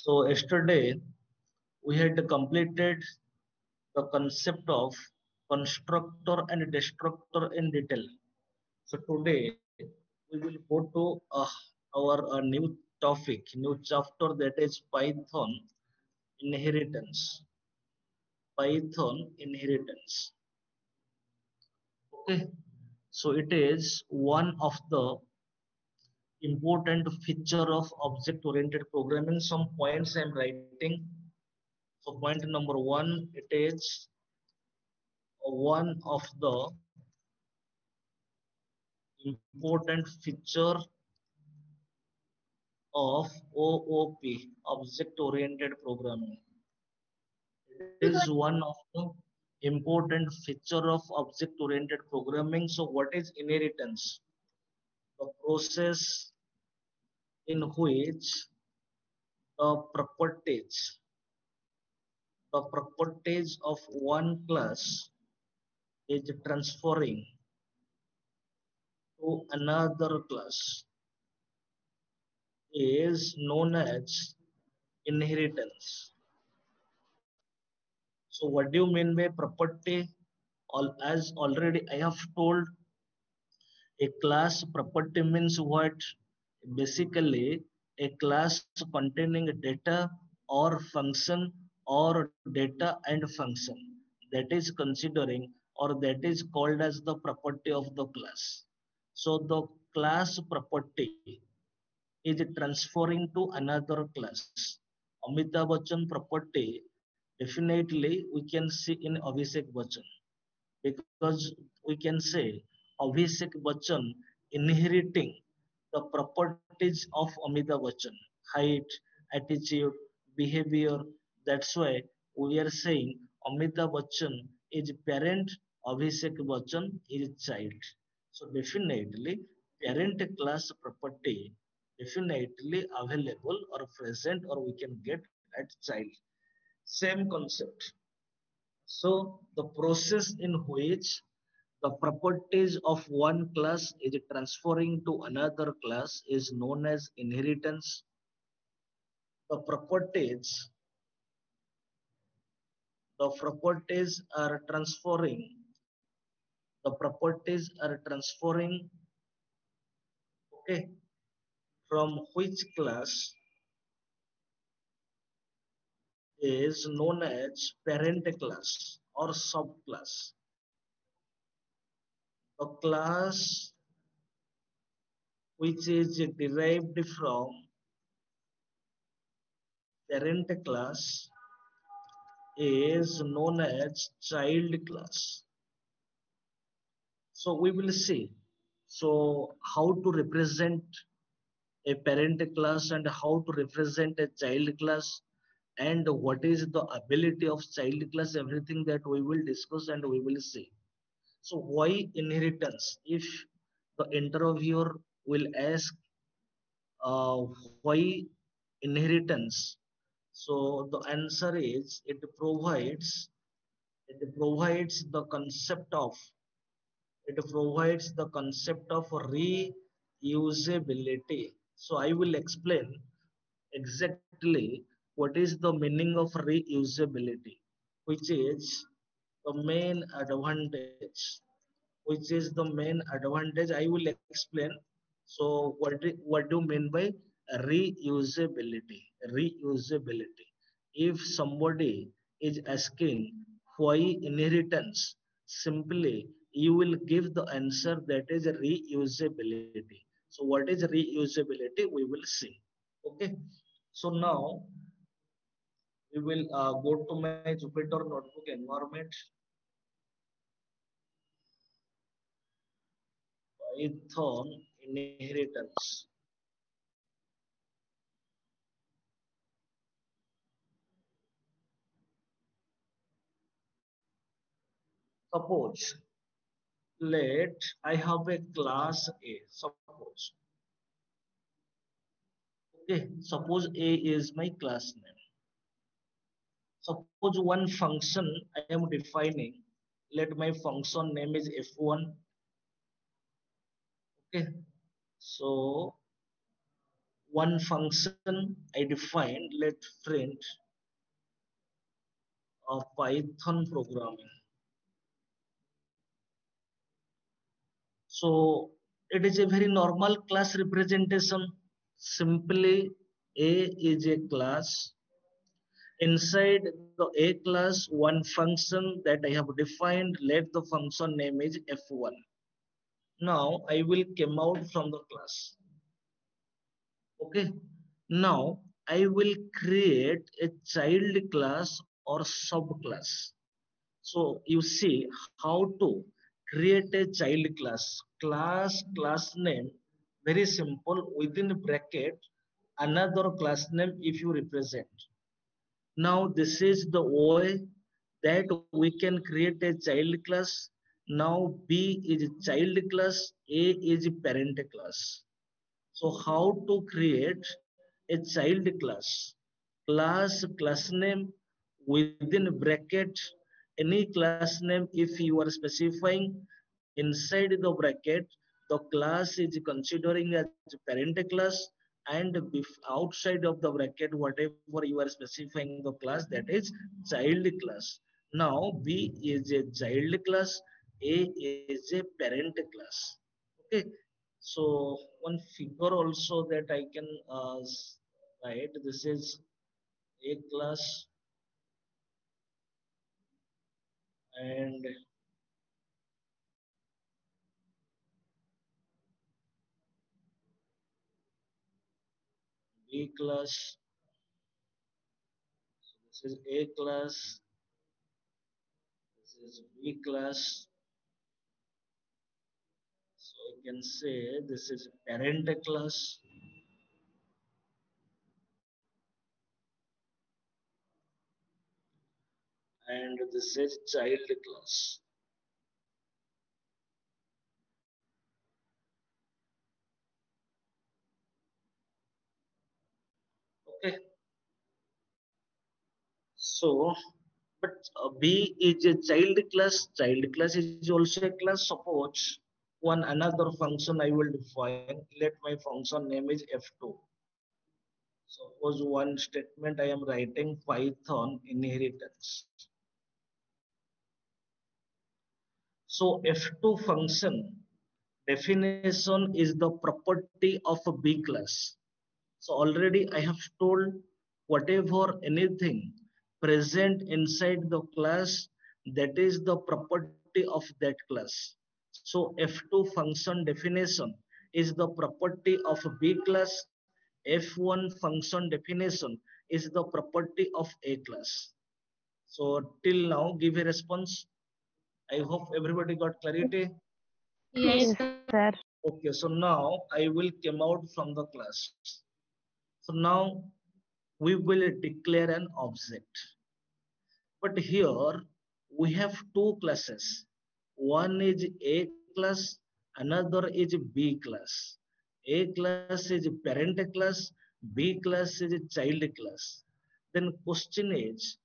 So yesterday we had completed the concept of constructor and destructor in detail. So today we will go to our new topic, new chapter, that is Python inheritance. Python inheritance. Okay, so it is one of the important feature of object-oriented programming. Some points I am writing. So point number one, it is one of the important feature of OOP, object-oriented programming. It is one of the important feature of object-oriented programming. So what is inheritance? The process in which the properties of one class is transferring to another class is known as inheritance. So what do you mean by property? As already I have told, a class property means what? Basically, a class containing data or function or data and function, that is considering or that is called as the property of the class. So the class property is transferring to another class. Amitabh Bachchan property definitely we can see in Abhishek Bachchan, because we can say Abhishek Bachchan inheriting the properties of Amitabh Bachchan, height, attitude, behavior. That's why we are saying Amitabh Bachchan is parent, Abhishek Bachchan is child. So definitely parent class property definitely available or present or we can get at child. Same concept. So the process in which the properties of one class is transferring to another class is known as inheritance. The properties are transferring. The properties are transferring. Okay, from which class is known as parent class or subclass. The class which is derived from parent class is known as child class. So we will see. So how to represent a parent class and how to represent a child class and what is the ability of child class, everything that we will discuss and we will see. So why inheritance? If the interviewer will ask why inheritance, so the answer is it provides the concept of reusability. So I will explain exactly what is the meaning of reusability, which is the main advantage. I will explain. So what do you mean by reusability? Reusability. If somebody is asking why inheritance, simply you will give the answer that is reusability. So what is reusability? We will see. Okay. So now we will go to my Jupyter notebook environment. Python inheritance. Suppose let I have a class A. Suppose A is my class name. Suppose one function I am defining. Let my function name is f1. Okay. So one function I defined. Let print a Python programming. So it is a very normal class representation. Simply a is a class. Inside the a class, one function that I have defined, let the function name is f1. Now I will come out from the class. Okay, now I will create a child class or subclass. So you see how to create a child class. Class name, very simple, within bracket another class name if you represent. Now this is the way that we can create a child class. Now B is child class, A is parent class. So how to create a child class? Class name within bracket any class name if you are specifying inside the bracket the class is considering as parent class, and outside of the bracket whatever you are specifying the class, that is child class. Now B is a child class, A is a parent class. Okay, so one figure also that I can write, this is A class and B class. So this is A class, this is B class. So I can say this is parent class and this is child class. Okay. So, but B is a child class. Child class is also a class. Suppose one another function I will define. Let my function name is F2. Suppose one statement I am writing Python inheritance. So F2 function definition is the property of a B class. So already I have told whatever anything present inside the class, that is the property of that class. So F2 function definition is the property of B class. F1 function definition is the property of A class. So till now give a response. I hope everybody got clarity. Yes, Yes, sir. sir. Okay, so now I will come out from the class. So now we will declare an object. But here we have two classes. One is A class, another is B class. A class is parent class, B class is child class. Then question is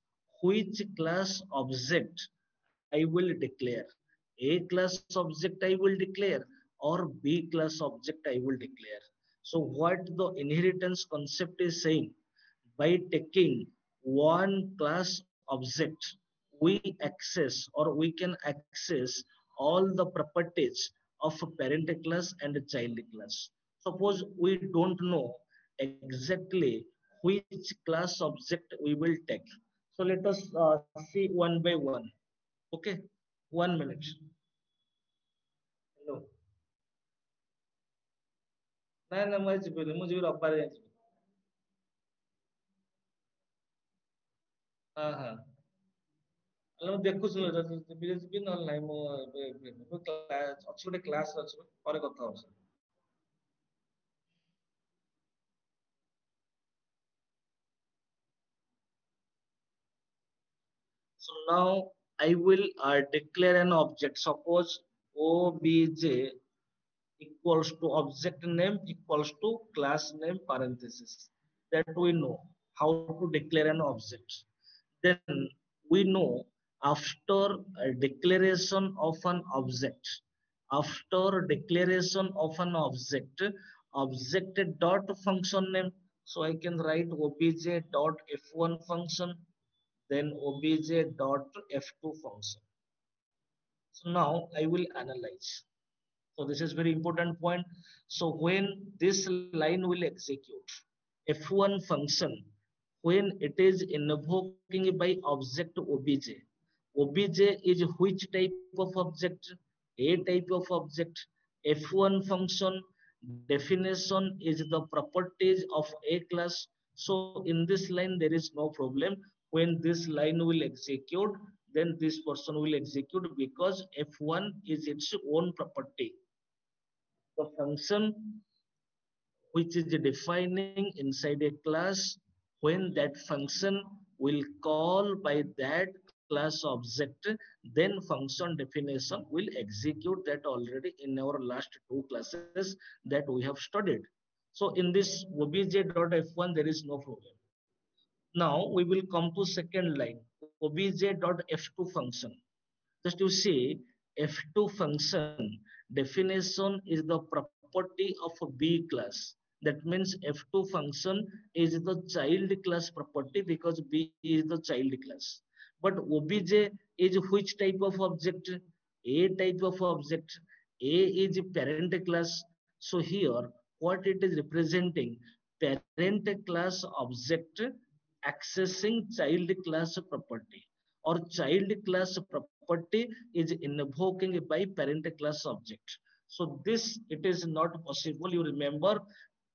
which class object I will declare? A class object I will declare or B class object I will declare. So what the inheritance concept is saying, by taking one class object, we access or we can access all the properties of a parent class and a child class. Suppose we don't know exactly which class object we will take. So let us see one by one. Okay, 1 minute. Hello. ନା ନା ମୁଁ ଯିବିନି, ମୁଁ ଯିବି ରବିବାର ଯିବି। ହଁ ହଁ। ହେଲେ ମୁଁ ଦେଖୁଛି ଯିବି ଯିବି ନହେଲେ ନାହିଁ, ମୁଁ ଅଛି ଗୋଟେ କ୍ଲାସ ଅଛି, ପରେ କଥା ହଉଛି। So now I will declare an object. Suppose obj equals to object name equals to class name parenthesis. That we know how to declare an object. Then we know after a declaration of an object, after declaration of an object, object dot function name. So I can write obj dot f1 function, then obj dot f2 function. So now I will analyze. So this is very important point. So when this line will execute, f1 function, when it is invoking by object obj, obj is which type of object? A type of object. F1 function definition is the properties of a class. So in this line there is no problem. When this line will execute, then this person will execute because f1 is its own property. The function which is defining inside a class, when that function will call by that class object, then function definition will execute that already in our last two classes that we have studied. So in this obj.f1 there is no problem. Now we will come to second line, obj.f2 function. Just you see, f2 function definition is the property of a B class. That means f2 function is the child class property because B is the child class. But obj is which type of object? A type of object. A is parent class. So here what it is representing? Parent class object accessing child class property, or child class property is invoking by parent class object. So this it is not possible. You remember,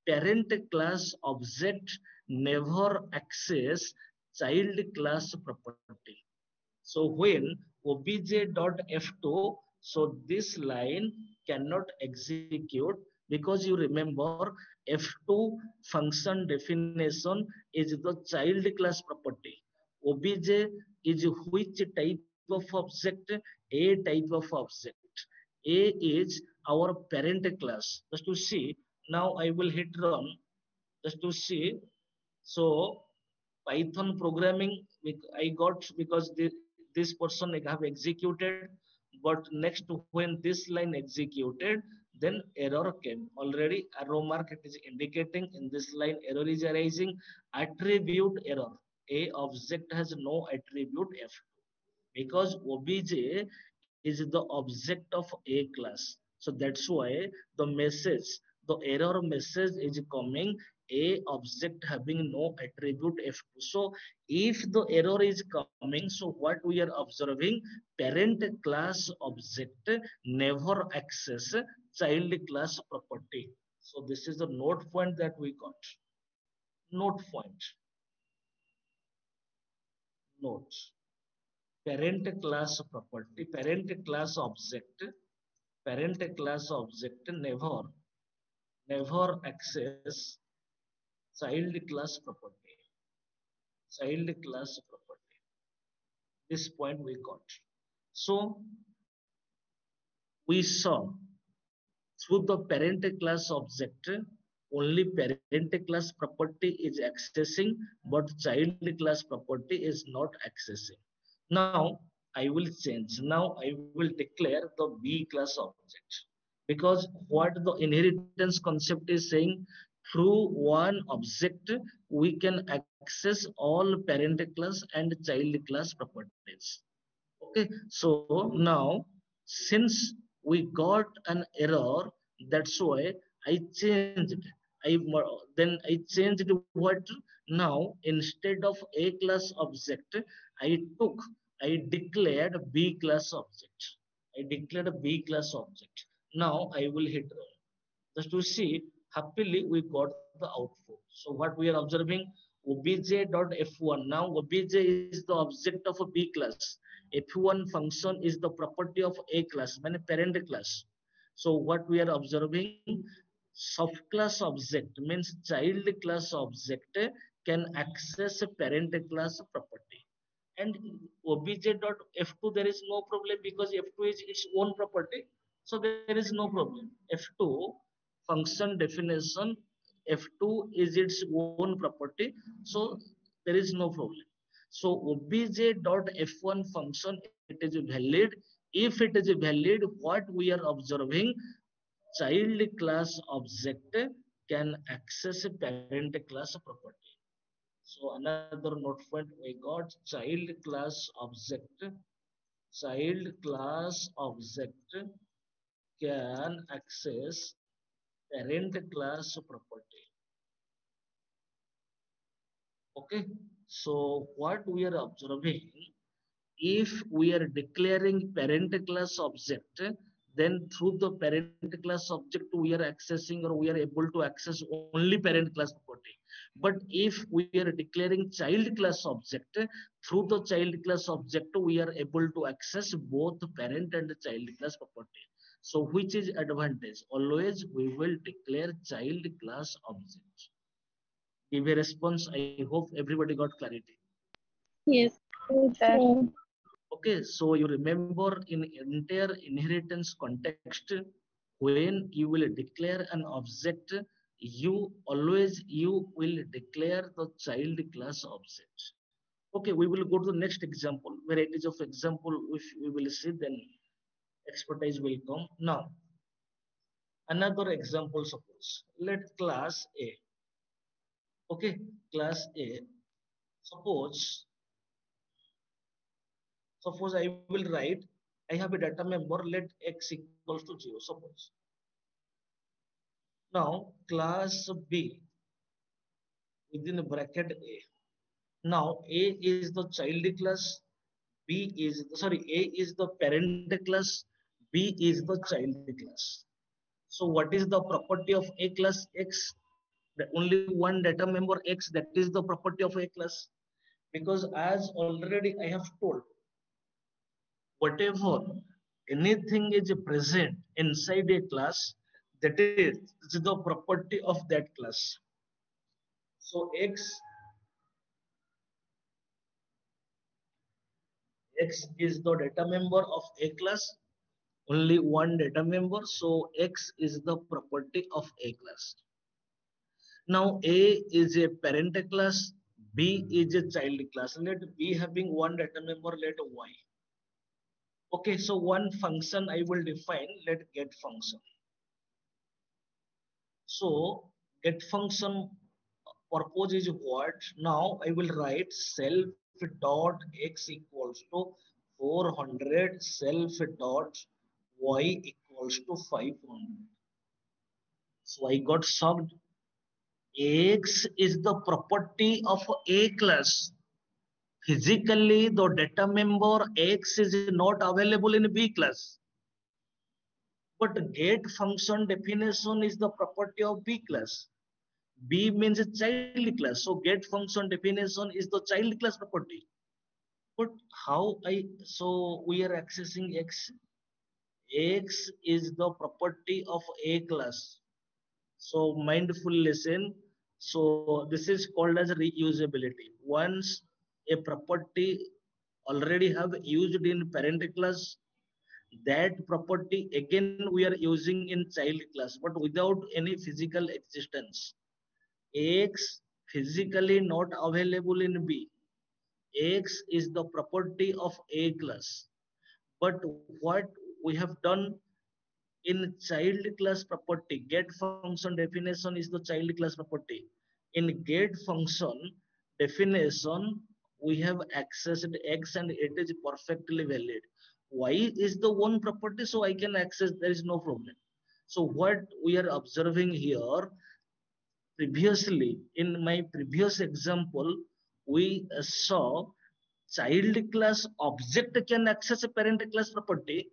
parent class object never access child class property. So when obj.f2, so this line cannot execute because you remember f2 function definition is the child class property. Obj is which type of object? A type of object. A is our parent class. Just to see, now I will hit run. Just to see, so Python programming I got because this person have executed, but next when this line executed, then error came. Already arrow mark it is indicating in this line error is arising. Attribute error. A object has no attribute f2 because obj is the object of a class. So that's why the message, the error message is coming, a object having no attribute f2. So if the error is coming, so what we are observing, parent class object never access child class property. So this is the note point that we got. Note point. Notes. Parent class property, parent class object never access child class property, child class property. This point we got. So we saw through the parent class object, only parent class property is accessing, but child class property is not accessing. Now I will change. Now I will declare the B class object because what the inheritance concept is saying, through one object we can access all parent class and child class properties. Okay, so now since we got an error, that's why I changed. I then I changed what now instead of A class object, I took, I declared B class object. I declared a B class object. Now I will hit run. Just to see, happily we got the output. So what we are observing, obj.f1. Now obj is the object of a B class. F1 function is the property of A class, mean parent class. So what we are observing, subclass object means child class object can access a parent class property. And obj.f2 there is no problem because f2 is its own property. So there is no problem. F2 function definition, f2 is its own property, so there is no problem. So obj.f1 function, it is valid. If it is valid, what we are observing, child class object can access a parent class property. So another note point, we got child class object can access parent class property. Okay, so what we are observing, if we are declaring parent class object, then through the parent class object we are accessing or we are able to access only parent class property. But if we are declaring child class object, through the child class object we are able to access both parent and child class property. So which is advantage? Always we will declare child class object. Give a response. I hope everybody got clarity. Yes, Yes, sir. sir. Okay, so you remember in entire inheritance context, when you will declare an object, you will declare the child class object. Okay, we will go to the next example. Varieties of example which we will see, then expertise will come. Now, another example, suppose let class A. Okay, class A. Suppose suppose I will write, I have a data member, let x equals to 0, suppose. Now class B within bracket A. Now A is the child class, A is the parent class, B is the child class. So what is the property of A class X? The only one data member X, that is the property of A class. Because as already I have told, whatever anything is present inside a class, that is the property of that class. So X is the data member of A class, only one data member. So X is the property of A class. Now A is a parent class, B is a child class. Let B having one data member, let Y. Okay, so one function I will define, let get function. So get function purpose is what? Now I will write self dot x equals to 400, self dot y equals to 500. So I got solved. X is the property of A class. Physically, the data member X is not available in B class. But get function definition is the property of B class. B means a child class. So get function definition is the child class property. But so we are accessing X. X is the property of A class. So mindful listen. So this is called as reusability. Once a property already have used in parent class, that property again we are using in child class, but without any physical existence. X physically not available in B. X is the property of A class. But what we have done in child class property, get function definition is the child class property. In get function definition, we have accessed X and it is perfectly valid. Y is the one property, so I can access, there is no problem. So what we are observing here, previously in my previous example, we saw child class object can access a parent class property,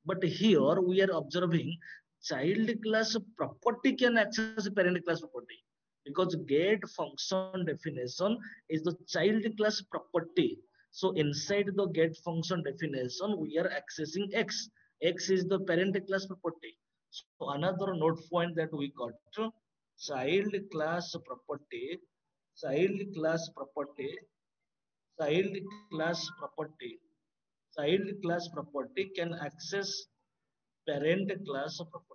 but here we are observing child class property can access a parent class property, because get function definition is the child class property. So inside the get function definition we are accessing X is the parent class property. So another note point that we got, child class property, child class property, child class property, child class property can access parent class property.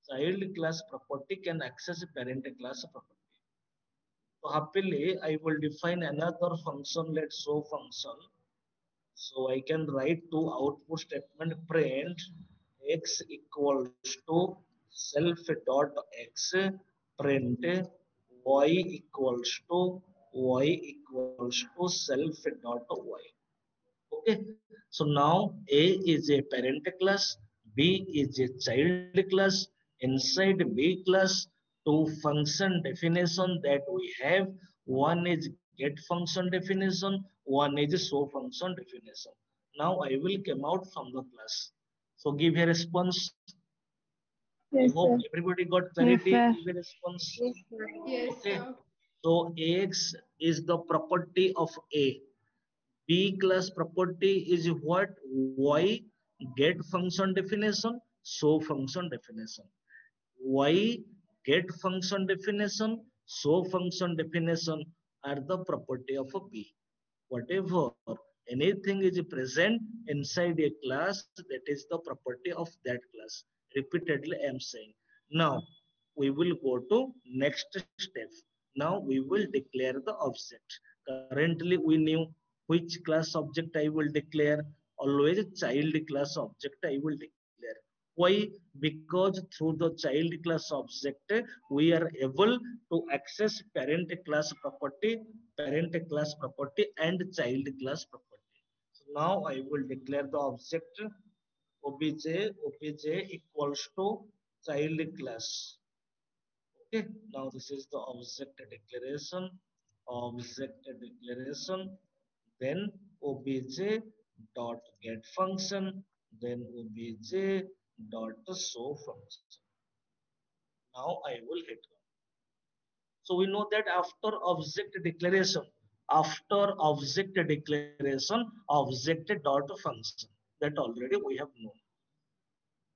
Child class property can access parent class property. So happily I will define another function, let's show function. So I can write to output statement print x equals to self dot x print y equals to self dot y. Okay, so now A is a parent class, B is a child class. Inside B class, two function definition that we have. One is get function definition, one is show function definition. Now I will come out from the class. So give a response. I Yes, hope sir. everybody got Yes, clarity. sir. Give a response. Yes, sir. Yes, Okay, sir. so Ax is the property of A. B class property is what? Y get function definition, show function definition. Y get function definition, show function definition are the property of a B. Whatever anything is present inside a class, that is the property of that class. Repeatedly I am saying. Now we will go to next step. Now we will declare the object. Currently we knew which class object I will declare. Always child class object I will declare. Why? Because through the child class object we are able to access parent class property and child class property. So now I will declare the object obj equals to child class. Okay, now this is the object declaration, then obj dot get function, then obj dot show function. Now I will hit run. So we know that after object declaration, object dot function, that already we have known.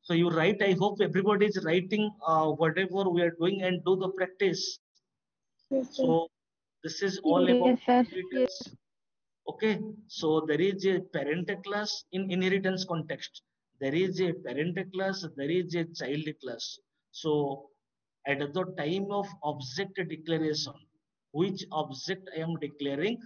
So you write. I hope everybody is writing whatever we are doing and do the practice. Yes, sir. So this is all Yes. about Yes, sir. inheritance. Okay, so there is a parent class in inheritance context. There is a parent class, there is a child class. So at the time of object declaration, which object I am declaring?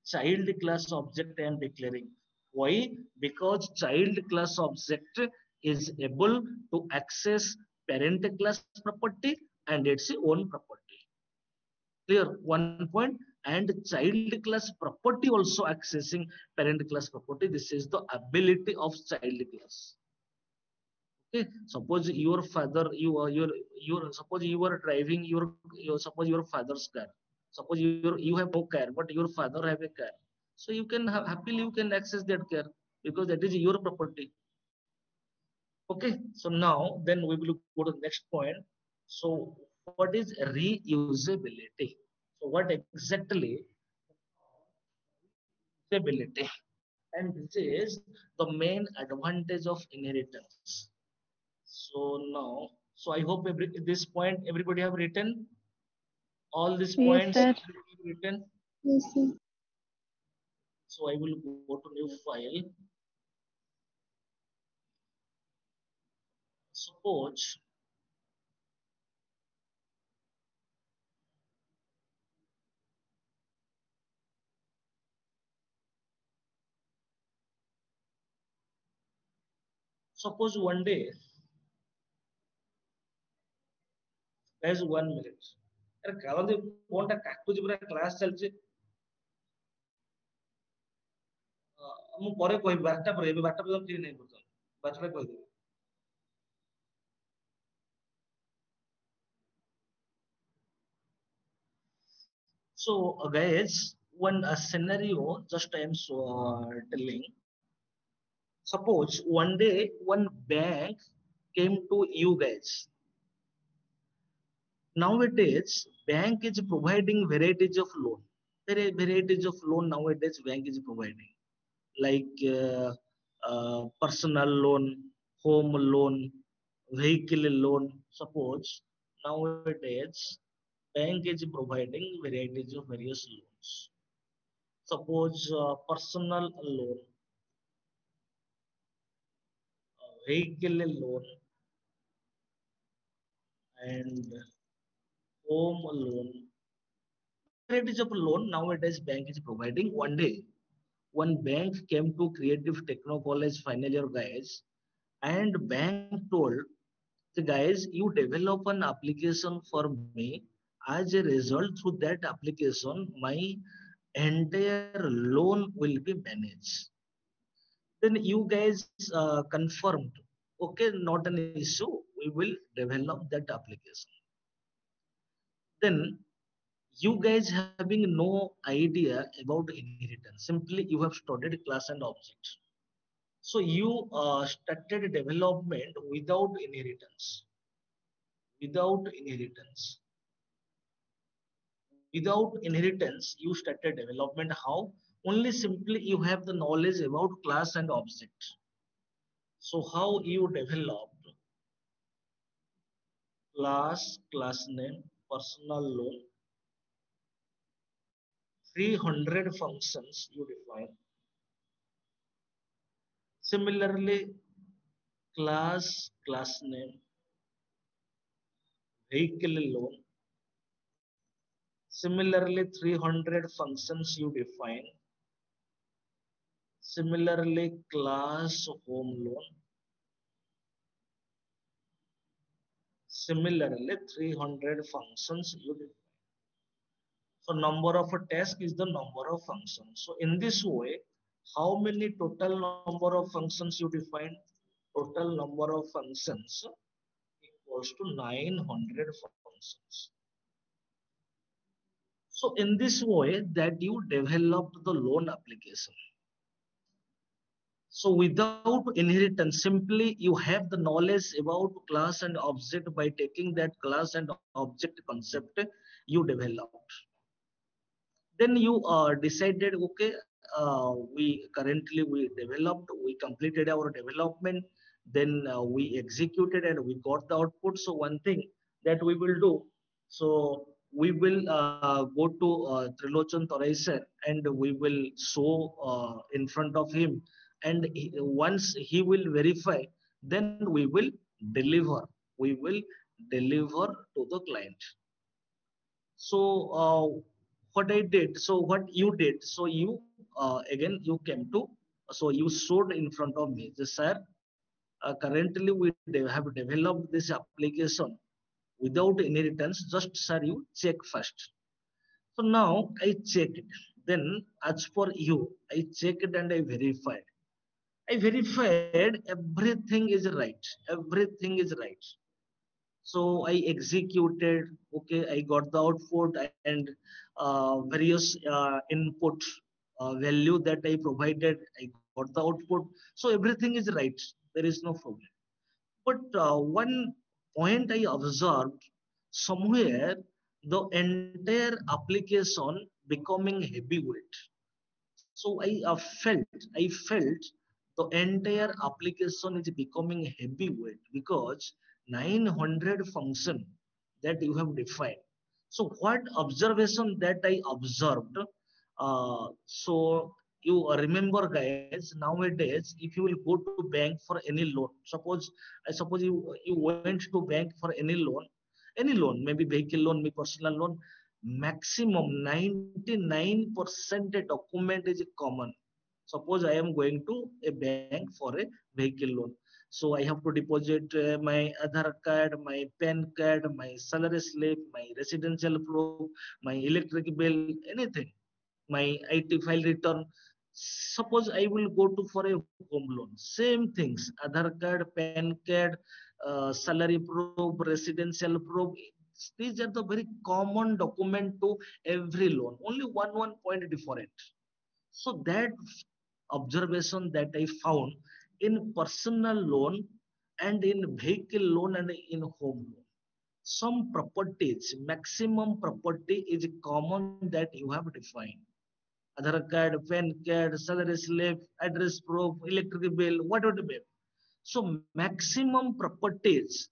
Child class object I am declaring. Why? Because child class object is able to access parent class property and its own property. Clear? One point. And child class property also accessing parent class property. This is the ability of child class. Okay, suppose your father, your suppose you are driving suppose your father's car. Suppose you have no car, but your father have a car. So you can happily you can access that car because that is your property. Okay, so now then we will go to the next point. So what is reusability? So what exactly usability? And this is the main advantage of inheritance. So now, so I hope this point everybody have written all these Yes, points. sir. Everybody have written. Yes, sir. So I will go to new file. Suppose one day there's 1 minute. अरे काला दे phone टा काटुची पूरा class चलची ମୁଁ ପରେ କହିବି 12ଟା ପରେ ଏବେ 12ଟା ପର୍ଯ୍ୟନ୍ତ ଫ୍ରି ନାହିଁ ବର୍ତ୍ତମାନ 12ଟା କହିଦେବି so guys one scenario just I am telling. Suppose one day one bank came to you guys. Nowadays bank is providing varieties of loan. There are varieties of loan nowadays bank is providing, like personal loan, home loan, vehicle loan. Suppose nowadays bank is providing varieties of various loans. Suppose personal loan, vehicle loan, and home loan. Varieties of loan nowadays bank is providing. One day, one bank came to Creative Techno College final year guys, and bank told So guys, you develop an application for me. As a result, through that application, my entire loan will be managed. Then you guys confirmed, okay, not an issue. We will develop that application. Then you guys having no idea about inheritance. Simply you have studied class and object. So you started development without inheritance. Without inheritance. Without inheritance, you started development. How? Only simply you have the knowledge about class and object. So how you developed class name, personal loan, 300 functions you define. Similarly, class name, vehicle loan. Similarly, 300 functions you define. Similarly, class home loan. Similarly, 300 functions you define. So number of a task is the number of functions. So in this way, how many total number of functions you define? Total number of functions equals to 900 functions. So in this way that you developed the loan application. So without inheritance, simply you have the knowledge about class and object. By taking that class and object concept, you developed. Then you decided, okay, we developed, we completed our development, then we executed and we got the output. So one thing that we will do, so we will go to Trilochan Torai sir and we will show in front of him, and once he will verify, then we will deliver. We will deliver to the client. So what I did, so what you did, so you again you came to, so you showed in front of me, the sir, currently we have developed this application without inheritance. Just sir, you check first. So now I checked. Then as for you, I checked and I verified. I verified everything is right. Everything is right. So I executed, okay, I got the output and various input value that I provided, I got the output. So everything is right. There is no problem. But one point I observed, somewhere the entire application becoming heavyweight. So I felt the entire application is becoming heavyweight because 900 function that you have defined. So what observation that I observed? So you remember, guys, nowadays if you will go to bank for any loan, suppose you went to bank for any loan, maybe vehicle loan, maybe personal loan, maximum 99% document is common. Suppose I am going to a bank for a vehicle loan, so I have to deposit my Aadhaar card, my PAN card, my salary slip, my residential proof, my electric bill, anything, my IT file return. Suppose I will go to for a home loan, same things, Aadhaar card, PAN card, salary proof, residential proof. These are the very common document to every loan. Only one point different. So that observation that I found in personal loan and in vehicle loan and in home loan, some properties, maximum property is common that you have defined. Aadhaar card, PAN card, salary slip, address proof, electric bill, whatever the bill. So maximum properties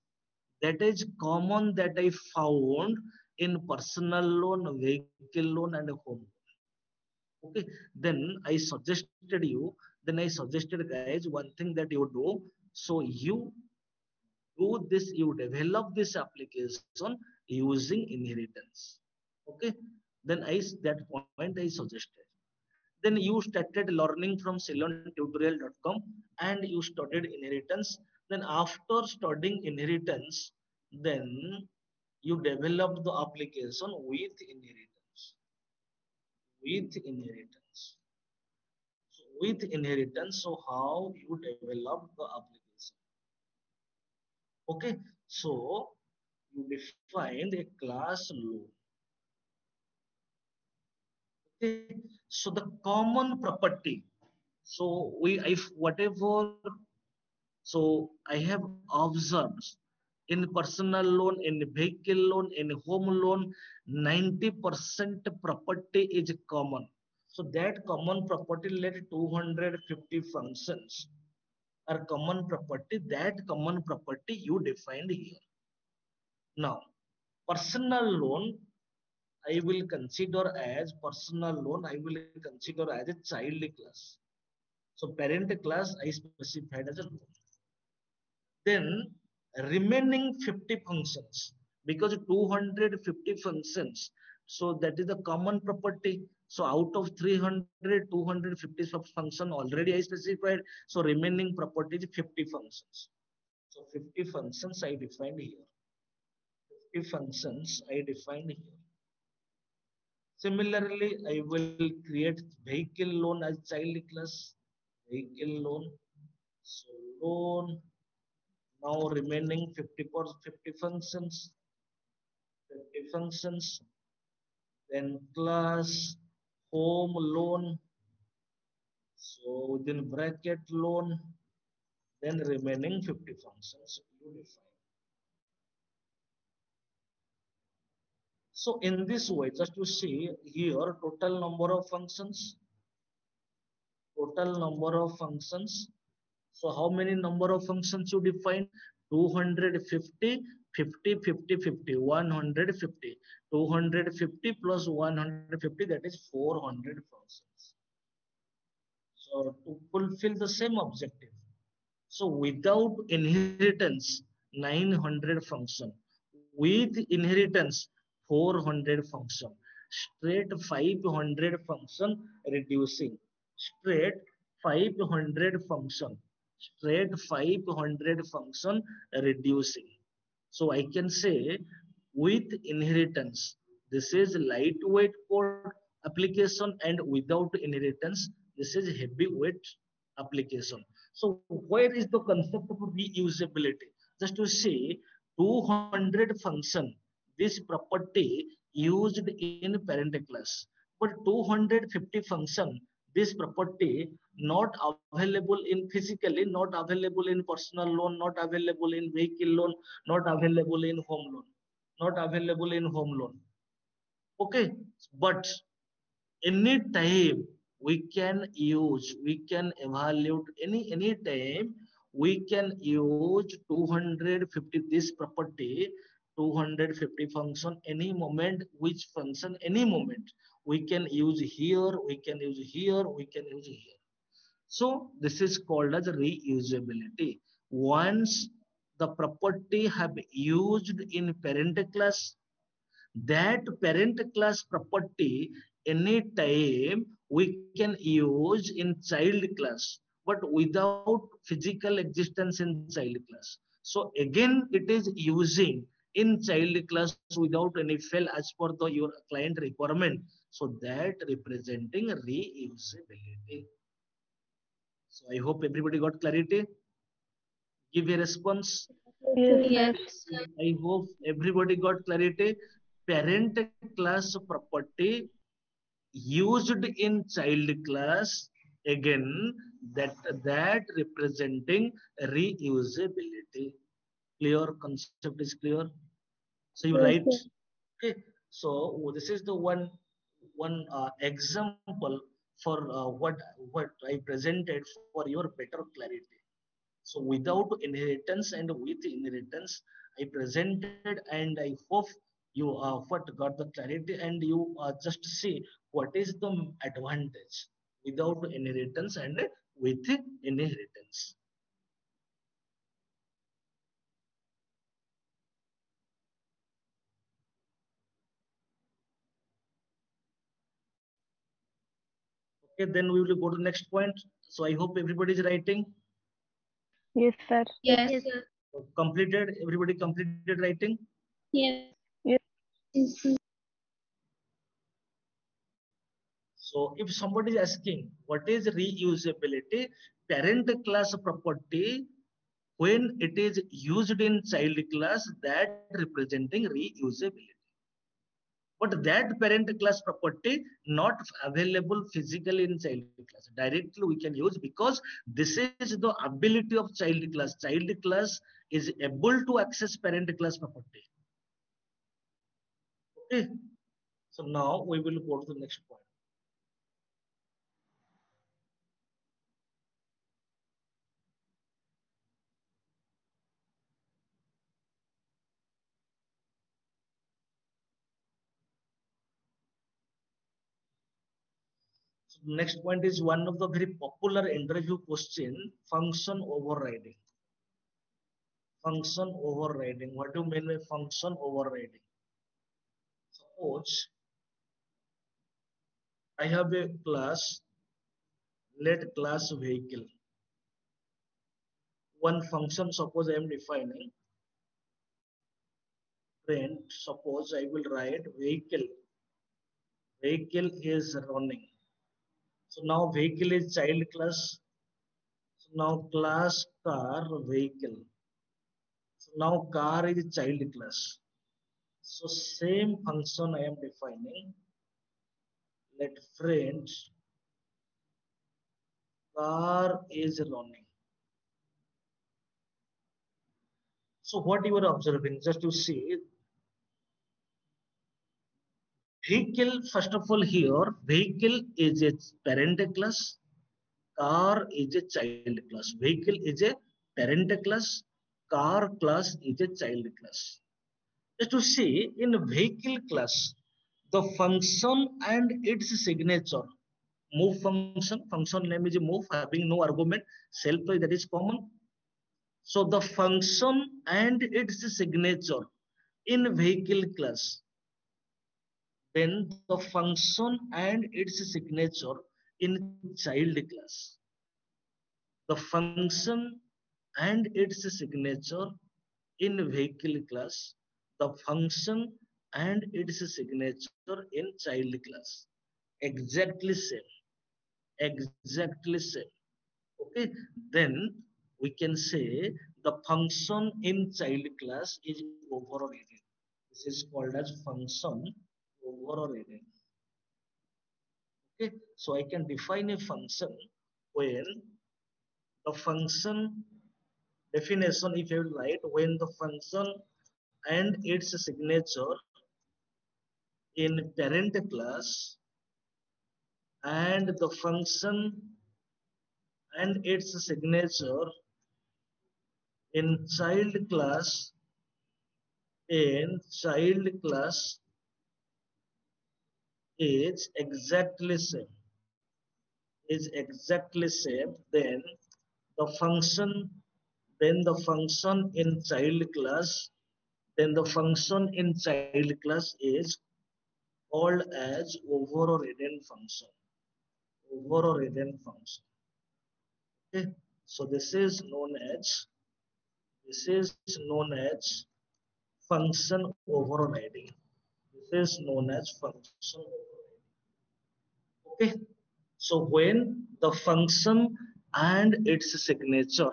that is common that I found in personal loan, vehicle loan, and home. Okay, then I suggested you, then I suggested, guys, one thing that you do. So you do this, you develop this application using inheritance. Okay, then that point I suggested. Then you started learning from ceylontutorial.com and you studied inheritance. Then after studying inheritance, then you develop the application with inheritance. With inheritance. So with inheritance, so how you develop the application. Okay, so you defined a class loan. Okay, so the common property. So we, if whatever, so I have observed in personal loan, in vehicle loan, in home loan, 90% property is common. So that common property let 250 functions are common property. That common property you defined here. Now, personal loan I will consider as personal loan. I will consider as a child class. So parent class I specified as a loan. Then remaining 50 functions, because 250 functions, so that is the common property. So out of 300, 250 function already I specified. So remaining property is 50 functions. So 50 functions I defined here. 50 functions I defined here. Similarly, I will create vehicle loan as child class. Vehicle loan. So loan. Now remaining 50 functions. 50 functions. Then class home loan. So within bracket loan. Then remaining 50 functions you define. So in this way, just to see here, total number of functions. Total number of functions. So how many number of functions you define? 250, 50, 50, 50, 150. 250 plus 150, that is 400 functions. So to fulfill the same objective. So without inheritance, 900 function. With inheritance, 400 function. Straight 500 function reducing. Straight 500 function. Straight 500 function reducing. So I can say with inheritance, this is lightweight code application, and without inheritance, this is heavyweight application. So where is the concept of reusability? Just to say 200 function, this property used in parent class, but 250 function, this property not available in physically, not available in personal loan, not available in vehicle loan, not available in home loan, not available in home loan. Okay, but any time we can use, we can evaluate any time we can use 250 this property, 250 function any moment, which function any moment we can use here, we can use here, we can use here. So this is called as reusability. Once the property have used in parent class, that parent class property anytime we can use in child class, but without physical existence in child class. So again it is using in child class without any fail as per the your client requirement. So that representing reusability. So I hope everybody got clarity. Give a response. Yes, Yes. sir. I hope everybody got clarity. Parent class property used in child class, again that representing reusability. Clear? Concept is clear. So you Yes, write. sir. Okay, so this is the one example for what I presented for your better clarity. So without inheritance and with inheritance, I presented, and I hope you what got the clarity, and you just see what is the advantage without inheritance and with inheritance. Okay, then we will go to the next point. So I hope everybody is writing. Yes, sir. Yes. Yes, sir. Completed? Everybody completed writing? Yes. Yes. Yes, sir. So if somebody is asking what is reusability, parent class property when it is used in child class, that representing reusability. But that parent class property not available physically in child class. Directly we can use because this is the ability of child class. Child class is able to access parent class property. Okay. So now we will go to the next point. So next point is one of the very popular interview question, function overriding. Function overriding. What do you mean by function overriding? Suppose I have a class, let class vehicle. One function, suppose I am defining, print, suppose I will write vehicle. Vehicle is running. So now vehicle is child class. So now class car vehicle. So now car is child class. So same function I am defining. Let friends car is running. So what you are observing, just to see, vehicle, first of all here, vehicle is a parent class, car is a child class. Vehicle is a parent class, car class is a child class. Just to see, in vehicle class, the function and its signature, move function name is move, having no argument, self that is common. So the function and its signature in vehicle class, then the function and its signature in child class. The function and its signature in vehicle class, the function and its signature in child class. Exactly same. Exactly same. Okay. Then we can say the function in child class is overridden. This is called as function overridden. Okay. So I can define a function when the function definition, if you write, when the function and its signature in parent class and the function and its signature in child class is exactly same, then the function then the function in child class then the function in child class is called as overridden function. Overridden function. Okay. So this is known as function overriding. This is known as function overriding. Okay. So when the function and its signature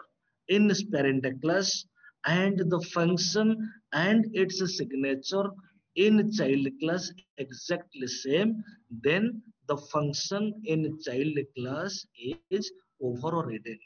in parent class and the function and its signature in child class exactly same, then the function in child class is overridden.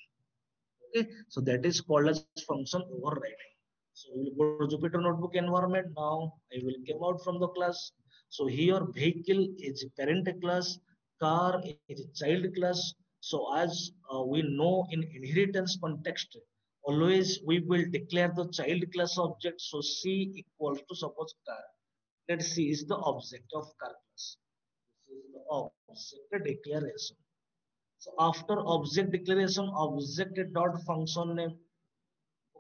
Okay, so that is called as function overriding. So we will go to Jupyter Notebook environment. Now I will come out from the class. So here vehicle is parent class, car is child class. So as we know in inheritance context, always we will declare the child class object. So C equals to suppose car. Let C is the object of car class. This is the object declaration. So after object declaration, object dot function name.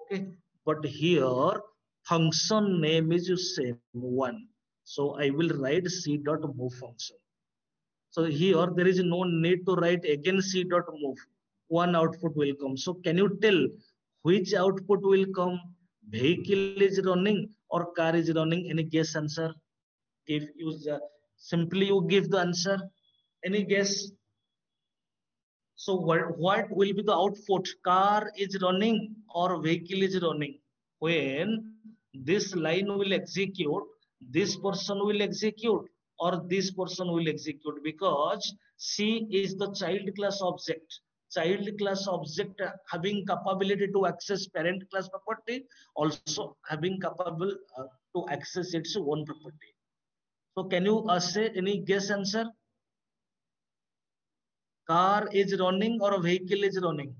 Okay, but here function name is same one. So I will write C dot move function. So here there is no need to write again C dot move. One output will come. So can you tell Which output will come? Vehicle is running or car is running? Any guess answer? If you simply you give the answer. Any guess? So what will be the output? Car is running or vehicle is running? When this line will execute, this person will execute or this person will execute, because C is the child class object. Child class object having capability to access parent class property, also having capable to access its own property. So can you say any guess answer? Car is running or a vehicle is running?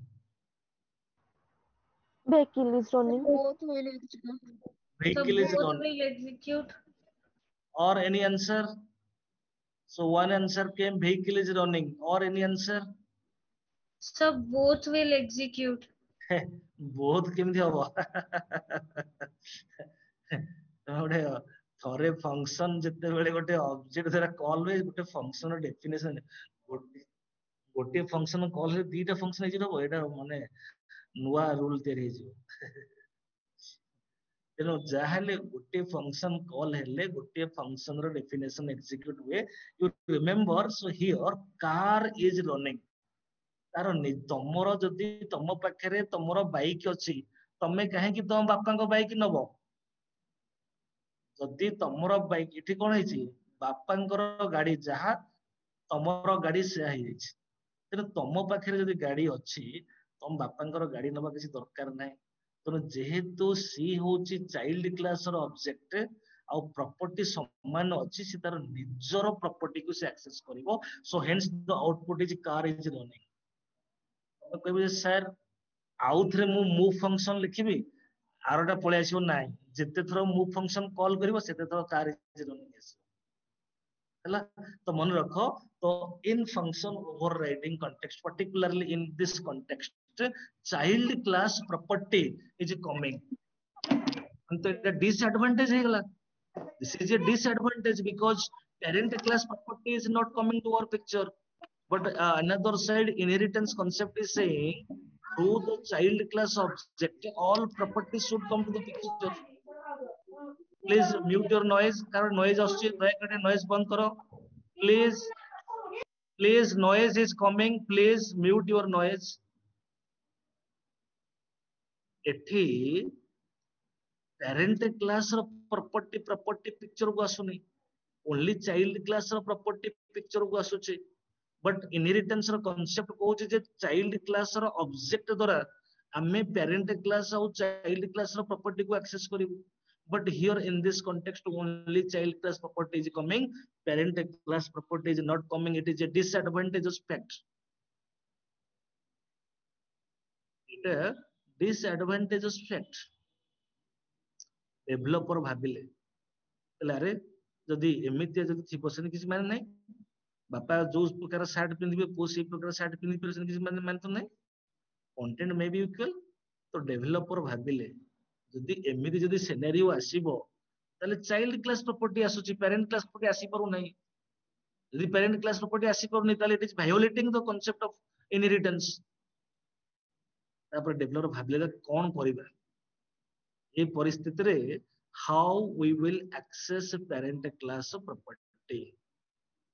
Vehicle is running. Both will execute. So Vehicle is both running. will execute. Or any answer? So one answer came, vehicle is running. Or any answer? So both will execute. ବହୁତ କେମିତି ହବ? ଗୋଟେ ଥରେ function ଯେତେବେଳେ ଗୋଟେ object ଦ୍ୱାରା call ହୁଏ, ଗୋଟେ ଫଙ୍କସନ ର ଡେଫିନେସନ ଗୋଟିଏ ଫଙ୍କସନ କଲ୍ ହେଲେ ଦିଟା ଫଙ୍କସନ ହେଇଯିବ, ଏଇଟା ମାନେ ନୂଆ ରୁଲ ତିଆରି ହେଇଯିବ। ତେଣୁ ଯାହାହେଲେ ଗୋଟିଏ ଫଙ୍କସନ କଲ୍ ହେଲେ ଗୋଟିଏ ଫଙ୍କସନ ର ଡେଫିନେସନ ଏକ୍ସିକ୍ୟୁଟ ହୁଏ। You remember, so here car is running. ତାର ତମର ଯଦି ତମ ପାଖରେ ତମର ବାଇକ ଅଛି, ତମେ କାହିଁକି ତମ ବାପାଙ୍କ ବାଇକ ନବ? ଯଦି ତମର ବାଇକ, ଏଠି କଣ ହେଇଛି, ବାପାଙ୍କର ଗାଡି ଯାହା ତମର ଗାଡି ସେୟା ହେଇଯାଇଛି। ତେଣୁ ତମ ପାଖରେ ଯଦି ଗାଡି ଅଛି, ତମ ବାପାଙ୍କର ଗାଡି ନବା କିଛି ଦରକାର ନାହିଁ। ତେଣୁ ଯେହେତୁ ସି ହଉଛି ଚାଇଲ୍ଡ କ୍ଲାସ ର ଅବଜେକ୍ଟ ଆଉ ପ୍ରପର୍ଟି ସମାନ ଅଛି, ସେ ତାର ନିଜର ପ୍ରପର୍ଟି କୁ ସେ ଆକ୍ସେସ କରିବ। So hence the output is car is running. ତମେ କହିବ ଯେ ସାର୍ ଆଉ ଥରେ ମୁଁ ମୁଭ୍ ଫଙ୍କସନ ଲେଖିବି, ଆରଟା ପଳେଇ ଆସିବ, ନାହିଁ। ଯେତେ ଥର ମୁଭ୍ ଫଙ୍କସନ କଲ୍ କରିବ ସେତେ ଥର କାର ଇଜ ରନିଂ ଆସିବ। ହେଲା, ତ ମନେ ରଖ, ତ in function overriding context, particularly in this context, child class property is coming. तो এটা disadvantage ହେଇଗଲା। This is a disadvantage because parent class property is not coming to our picture. But another side, inheritance concept is saying through the child class object, all properties should come to the picture. Please mute your noise, कारण noise आସୁଛି, ଦୟାକରି noise बंद करो। Please, noise is coming. Please mute your noise. एठी parent class ର property picture को आसुनी, only child class ର property picture को आसुଛି। but inheritance ର concept କହୁଛି ଯେ child class ର object ଦ୍ୱାରା ଆମେ parent class ଆଉ child class ର property को access କରିବୁ। but here in this context only child class property is coming, parent class property is not coming. It is a disadvantageous fact. It a disadvantageous fact. Developer भाविले अरे जदि एमितिया जदि थिबो सेन किछि माने नै, बापा जो प्रकार शर्ट पिंधिबे पो से प्रकार शर्ट पिंधि पर सेन किछि माने तो नै। Content may be equal. तो डेभलपर भाविले जदि एमिति जदि सिनेरियो आसीबो, ताले चाइल्ड क्लास प्रॉपर्टी आसुची, पेरेंट क्लास प्रॉपर्टी आसी पारु नै। यदि पेरेंट क्लास प्रॉपर्टी आसी पारु नै, ताले it is violating the concept of inheritance. तापर डेभलपर भाविले कोन करिबा ए परिस्थिति रे, how we will access parent class property।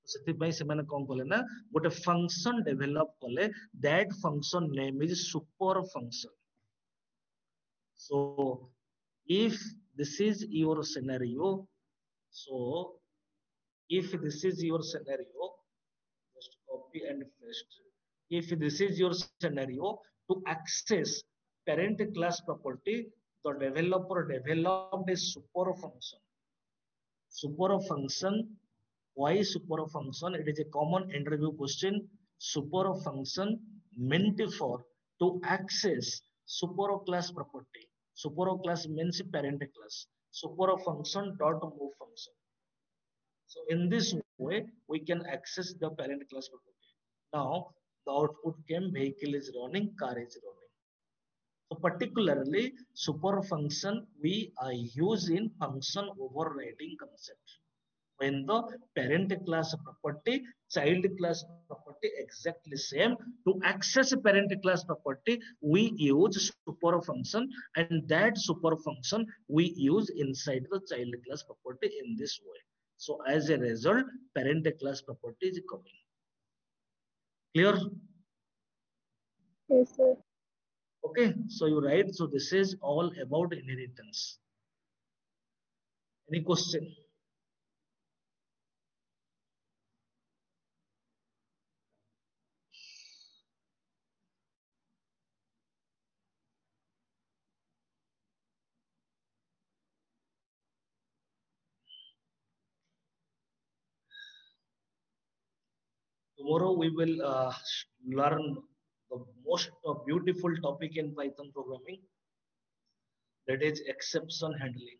ସେଥିପାଇଁ ସେମାନେ କଣ କଲେ ନା, ଗୋଟେ ଫଙ୍କସନ ଡେଭେଲପ କଲେ। that function name is super function। so if this is your scenario, so if this is your scenario, just copy and paste, if this is your scenario, to access parent class property, the developer developed a super function। super function, why super function? It is a common interview question. Super function meant for to access super class property. Super class means parent class. Super function dot move function. So in this way we can access the parent class property. Now the output came, vehicle is running, car is running. So particularly super function we use in function overriding concept. when the parent class property, child class property exactly same. To access parent class property, we use super function, and that super function we use inside the child class property in this way. So as a result, parent class property is coming. Clear? Yes, sir. Okay, so you write. So this is all about inheritance. Any question? Tomorrow we will learn the most beautiful topic in Python programming, that is exception handling.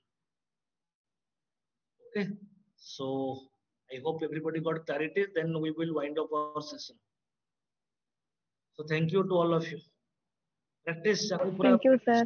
Okay, so I hope everybody got clarity. Then we will wind up our session. So thank you to all of you. Practice. Thank you, sir.